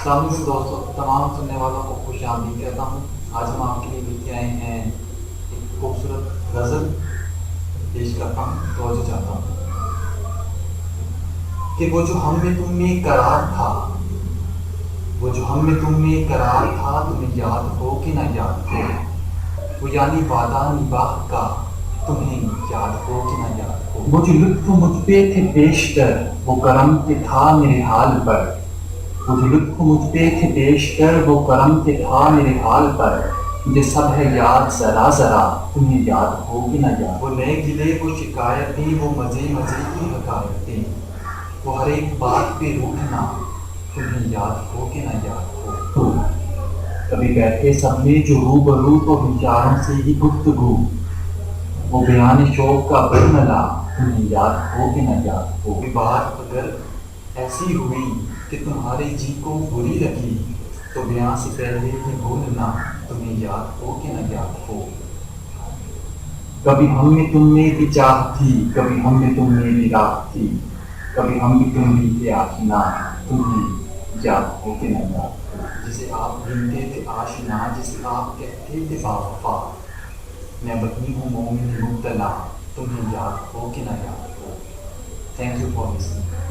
السلام علیکم دوستوں، تمام سننے والوں کو خوش آمدید کہتا ہوں۔ آج ہم آپ کے لیے لے کے آئے ہیں ایک خوبصورت غزل پیش کرتا ہوں، توجہ چاہتا ہوں کہ وہ جو ہم میں تم میں قرار تھا، وہ جو ہم میں تم میں قرار تھا، تمہیں یاد ہو کہ نہ یاد ہو، وہ یعنی وعدہ نباہ کا، تمہیں یاد ہو کہ نہ یاد ہو۔ وہ جو لطف مجھ پہ تھے بیشتر، وہ کرم کہ تھا میرے حال پر، وہ جو لطف مجھ پہ تھے بیشتر، وہ کرم کہ تھا میرے حال پر، مجھے سب ہے یاد ذرا ذرا، تمہیں یاد ہو کہ نہ یاد۔ وہ نئے گلے وہ شکایتیں، وہ مزے مزے کی حکایتیں، وہ ہر ایک بات پہ روٹھنا، تمہیں یاد ہو کہ نہ یاد ہو۔ کبھی بیٹھے سب میں جو روبرو تو ہتھیاروں سے ہی گفتگو، وہ بیان شوق کا برملا، تمہیں یاد ہو کہ نہ یاد ہو۔ کوئی بات اگر ایسی ہوئی کہ تمہارے جی کو بری لگی، تو بیان سے پہلے ہی بھولنا، تمہیں یاد ہو کہ نہ یاد ہو۔ کبھی ہم میں تم میں بھی چاہ تھی، کبھی ہم میں تم میں بھی راہ تھی، کبھی ہم بھی تم بھی تھے آشنا، تمہیں یاد ہو کہ نہ یاد ہو۔ جسے آپ گنتے تھے آشنا، جسے آپ کہتے تھے باوفا، میں وہی ہوں مومن مبتلا، تمہیں یاد ہو کہ نہ یاد ہو۔ Thank you for listening.